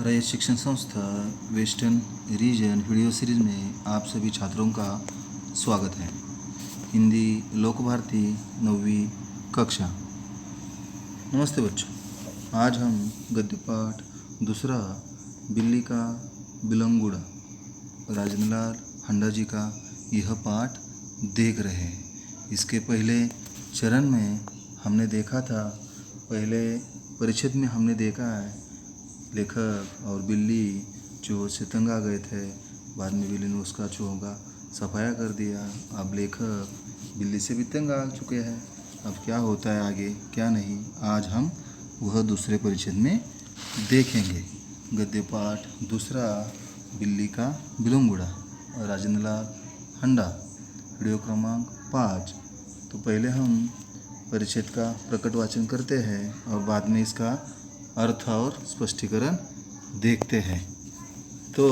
रयत शिक्षण संस्था western region video series में आप सभी छात्रों का स्वागत है। हिंदी लोक भारती 9वीं कक्षा। नमस्ते बच्चों, आज हम गद्य पाठ दूसरा बिल्ली का बिलंगुड़ा राजेंद्र लाल हंडा जी का यह पाठ देख रहे हैं। इसके पहले चरण में हमने देखा था, पहले परिच्छेद में हमने देखा है लेखक और बिल्ली चूहों से तंग आ गए थे। बाद में बिल्ली ने उसका चूहों का सफाया कर दिया। अब लेखक बिल्ली से भी तंग आ चुके हैं। अब क्या होता है आगे क्या नहीं, आज हम वह दूसरे परिच्छेद में देखेंगे। गद्य पाठ दूसरा बिल्ली का बिलंगुड़ा राजेंद्र लाल हंडा, वीडियो क्रमांक 5। तो पहले हम परिच्छेद का प्रकट वाचन करते हैं और बाद में इसका अर्थ और स्पष्टीकरण देखते हैं। तो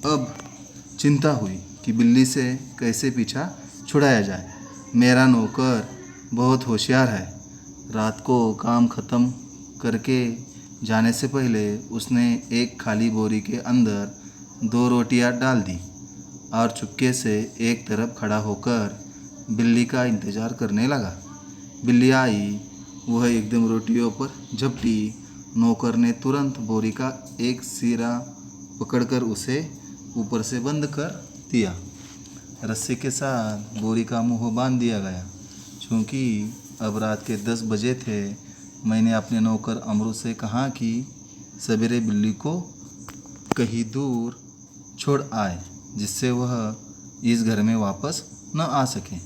अब चिंता हुई कि बिल्ली से कैसे पीछा छुड़ाया जाए। मेरा नौकर बहुत होशियार है। रात को काम ख़त्म करके जाने से पहले उसने एक खाली बोरी के अंदर 2 रोटियां डाल दी और चुपके से एक तरफ खड़ा होकर बिल्ली का इंतज़ार करने लगा। बिल्ली आई, वह एकदम रोटियों पर झपटी। नौकर ने तुरंत बोरी का एक सिरा पकड़कर उसे ऊपर से बंद कर दिया। रस्सी के साथ बोरी का मुंह बांध दिया गया। क्योंकि अब रात के 10 बजे थे, मैंने अपने नौकर अमरू से कहा कि सवेरे बिल्ली को कहीं दूर छोड़ आए, जिससे वह इस घर में वापस न आ सके।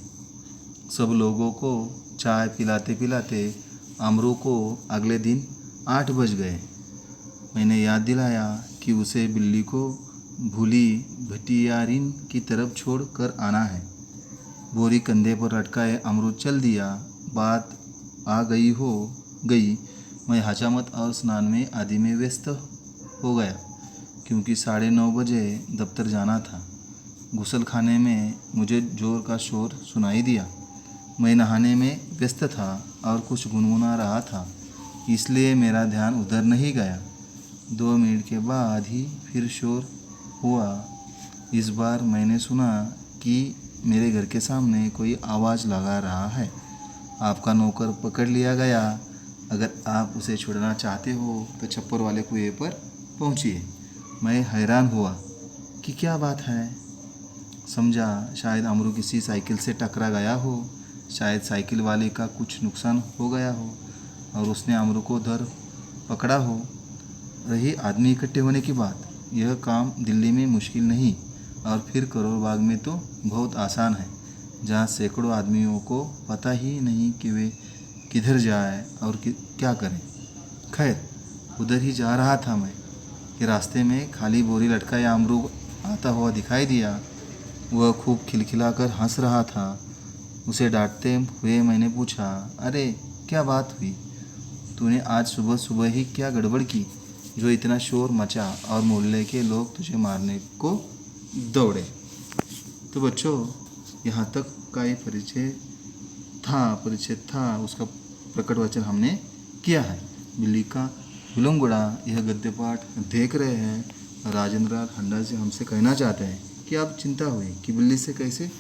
सब लोगों को चाय पिलाते पिलाते अमरू को अगले दिन 8 बज गए। मैंने याद दिलाया कि उसे बिल्ली को भूली भटियारिन की तरफ छोड़ कर आना है। बोरी कंधे पर लटकाए अमरू चल दिया। बात आ गई। मैं हजामत और स्नान में आदि में व्यस्त हो गया, क्योंकि 9:30 बजे दफ्तर जाना था। गुसल खाने में मुझे जोर का शोर सुनाई दिया। मैं नहाने में व्यस्त था और कुछ गुनगुना रहा था, इसलिए मेरा ध्यान उधर नहीं गया। 2 मिनट के बाद ही फिर शोर हुआ। इस बार मैंने सुना कि मेरे घर के सामने कोई आवाज़ लगा रहा है। आपका नौकर पकड़ लिया गया। अगर आप उसे छुड़ाना चाहते हो तो छप्पर वाले कुएं पर पहुंचिए। मैं हैरान हुआ कि क्या बात है। समझा शायद अमरू किसी साइकिल से टकरा गया हो, शायद साइकिल वाले का कुछ नुकसान हो गया हो और उसने अमरू को उधर पकड़ा हो। रही आदमी इकट्ठे होने की बात, यह काम दिल्ली में मुश्किल नहीं और फिर करोल बाग में तो बहुत आसान है, जहाँ सैकड़ों आदमियों को पता ही नहीं कि वे किधर जाए और क्या करें। खैर, उधर ही जा रहा था मैं कि रास्ते में खाली बोरी लटकाया अमरू आता हुआ दिखाई दिया। वह खूब खिलखिलाकर हंस रहा था। उसे डांटते हुए मैंने पूछा, अरे क्या बात हुई? तूने आज सुबह सुबह ही क्या गड़बड़ की जो इतना शोर मचा और मोहल्ले के लोग तुझे मारने को दौड़े? तो बच्चों, यहाँ तक का ये परिच्छेद था, उसका प्रकट वचन हमने किया है। बिल्ली का बिलंगुड़ा यह गद्य पाठ देख रहे हैं। राजेंद्र लाल हंडा जी हमसे कहना चाहते हैं कि अब चिंता हुई कि बिल्ली से कैसे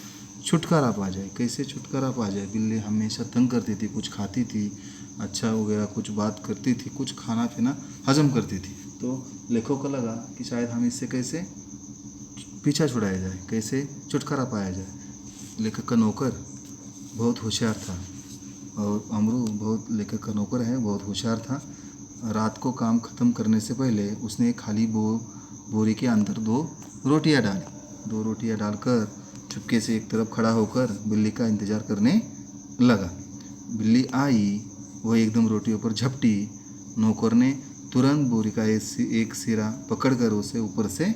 छुटकारा पा जाए। बिल्ली हमेशा तंग करती थी, कुछ खाती थी अच्छा वगैरह, कुछ बात करती थी, कुछ खाना पीना हजम करती थी। तो लेखकों को लगा कि शायद हम इससे कैसे पीछा छुड़ाया जाए, कैसे छुटकारा पाया जाए। लेखक का नौकर बहुत होशियार था और अमरू बहुत लेखक का नौकर है, बहुत होशियार था। रात को काम ख़त्म करने से पहले उसने एक खाली बोरी के अंदर 2 रोटियां डाली। 2 रोटियां डालकर चुपके से एक तरफ खड़ा होकर बिल्ली का इंतज़ार करने लगा। बिल्ली आई, वह एकदम रोटियों पर झपटी। नौकर ने तुरंत बोरी का एक सिरा पकड़कर उसे ऊपर से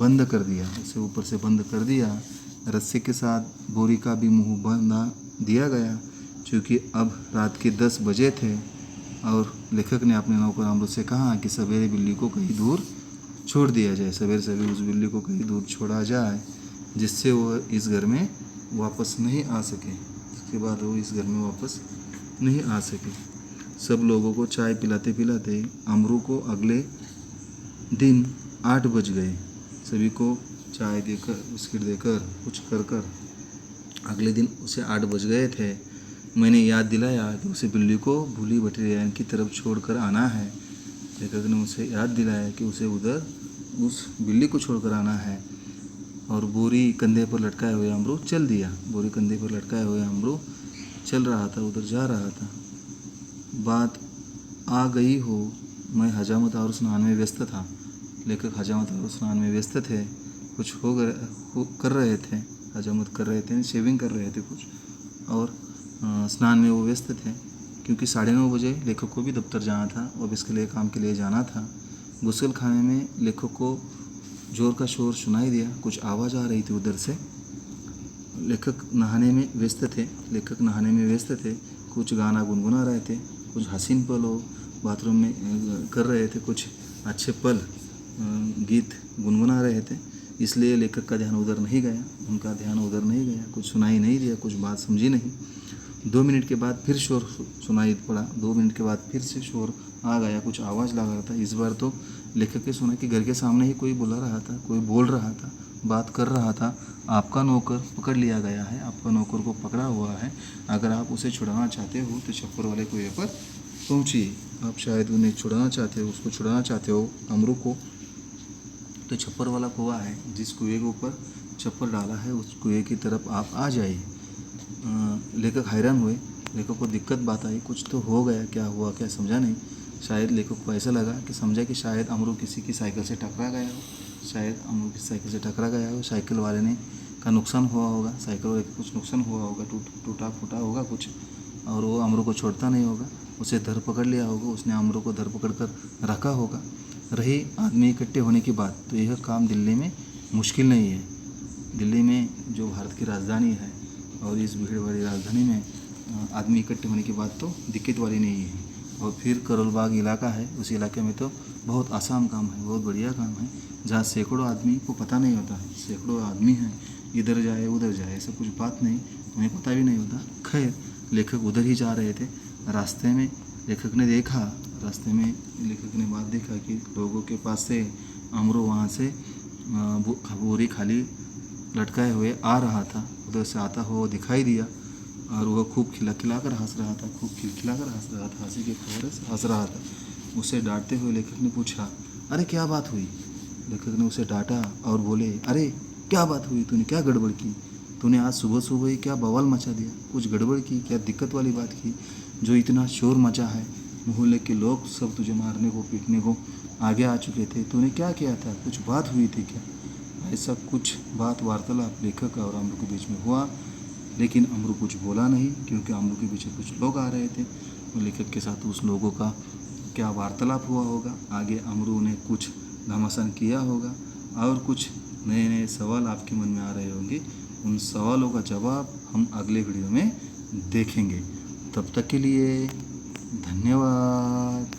बंद कर दिया। रस्सी के साथ बोरी का भी मुंह बांधा दिया गया। क्योंकि अब रात के 10 बजे थे और लेखक ने अपने नौकर अमरू से कहा कि सवेरे बिल्ली को कहीं दूर छोड़ दिया जाए, सवेरे उस बिल्ली को कहीं दूर छोड़ा जाए, जिससे वह इस घर में वापस नहीं आ सके। उसके बाद वो इस घर में वापस नहीं आ सके। सब लोगों को चाय पिलाते पिलाते अमरू को अगले दिन 8 बज गए। सभी को चाय देकर बिस्किट देकर कुछ कर कर अगले दिन उसे 8 बज गए थे। मैंने याद दिलाया कि उसे बिल्ली को भूली भटरियान की तरफ छोड़कर आना है। लेखक ने उसे याद दिलाया कि उसे उधर उस बिल्ली को छोड़कर आना है और बोरी कंधे पर लटकाए हुए अमरू चल दिया। बोरी कंधे पर लटकाए हुए अमरू चल रहा था, उधर जा रहा था। बात आ गई हो, मैं हजामत और स्नान में व्यस्त था। लेखक हजामत और स्नान में व्यस्त थे, कुछ कर रहे थे, हजामत कर रहे थे, शेविंग कर रहे थे कुछ, और स्नान में वो व्यस्त थे क्योंकि 9:30 बजे लेखक को भी दफ्तर जाना था, ऑफिस के लिए काम के लिए जाना था। गुसल खाने में लेखक को जोर का शोर सुनाई दिया, कुछ आवाज़ आ रही थी उधर से। लेखक नहाने में व्यस्त थे, कुछ गाना गुनगुना रहे थे, कुछ हसीन पल हो बाथरूम में कर रहे थे, कुछ अच्छे पल गीत गुनगुना रहे थे। इसलिए लेखक का ध्यान उधर नहीं गया, उनका ध्यान उधर नहीं गया, कुछ सुनाई नहीं दिया, कुछ बात समझी नहीं। 2 मिनट के बाद फिर शोर सुनाई पड़ा, 2 मिनट के बाद फिर से शोर आ गया, कुछ आवाज़ लगा रहा था। इस बार तो लेखक ने सुना कि घर के सामने ही कोई बुला रहा था, कोई बोल रहा था, बात कर रहा था। आपका नौकर पकड़ लिया गया है, आपका नौकर को पकड़ा हुआ है, अगर आप उसे छुड़ाना चाहते हो तो छप्पर वाले कुएं पर पहुँचिए। आप शायद उन्हें छुड़ाना चाहते हो, उसको छुड़ाना चाहते हो अमरू को, तो छप्पर वाला कुआं है, जिस कुएं के ऊपर छप्पर डाला है उस कुएं की तरफ आप आ जाइए। लेखक हैरान हुए, लेखक को दिक्कत बात आई, कुछ तो हो गया, क्या हुआ क्या समझा नहीं। शायद लेखक को ऐसा लगा कि समझा कि शायद अमरू किसी की साइकिल से टकरा गया हो, साइकिल वाले ने का नुकसान हुआ होगा, साइकिल वाले का कुछ नुकसान हुआ होगा, टूटा फूटा होगा कुछ, और वो अमरू को छोड़ता नहीं होगा, उसे धर पकड़ लिया होगा, उसने अमरू को धर पकड़ कर रखा होगा। रही आदमी इकट्ठे होने की बात, तो यह काम दिल्ली में मुश्किल नहीं है। दिल्ली में जो भारत की राजधानी है और इस भीड़ भरी राजधानी में आदमी इकट्ठे होने की बात तो दिक्कत वाली नहीं है। और फिर करोल बाग इलाका है, उस इलाके में तो बहुत आसान काम है, बहुत बढ़िया काम है, जहाँ सैकड़ों आदमी को पता नहीं होता है, सैकड़ों आदमी हैं, इधर जाए उधर जाए, ऐसा कुछ बात नहीं, उन्हें पता भी नहीं होता। खैर लेखक उधर ही जा रहे थे। रास्ते में लेखक ने बात देखा कि लोगों के पास से अमरू वहाँ से बोरी खाली लटकाए हुए आ रहा था, उधर से आता हुआ दिखाई दिया और वह खूब खिला कर हंस रहा था, हंसी के फव्वारे से हंस रहा था। उसे डांटते हुए लेखक ने पूछा, अरे क्या बात हुई? लेखक ने उसे डांटा और बोले, अरे क्या बात हुई, तूने क्या गड़बड़ की? तूने आज सुबह सुबह ही क्या बवाल मचा दिया? कुछ गड़बड़ की, क्या दिक्कत वाली बात की जो इतना शोर मचा है? मोहल्ले के लोग सब तुझे मारने को पीटने को आगे आ चुके थे, तूने क्या किया था? कुछ बात हुई थी क्या? ऐसा कुछ बात वार्तालाप लेखक और अमरू के बीच में हुआ, लेकिन अमरू कुछ बोला नहीं क्योंकि अमरू के पीछे कुछ लोग आ रहे थे। तो लेखक के साथ उस लोगों का क्या वार्तालाप हुआ होगा, आगे अमरू ने कुछ घमासान किया होगा और कुछ नए नए सवाल आपके मन में आ रहे होंगे। उन सवालों का जवाब हम अगले वीडियो में देखेंगे। तब तक के लिए धन्यवाद।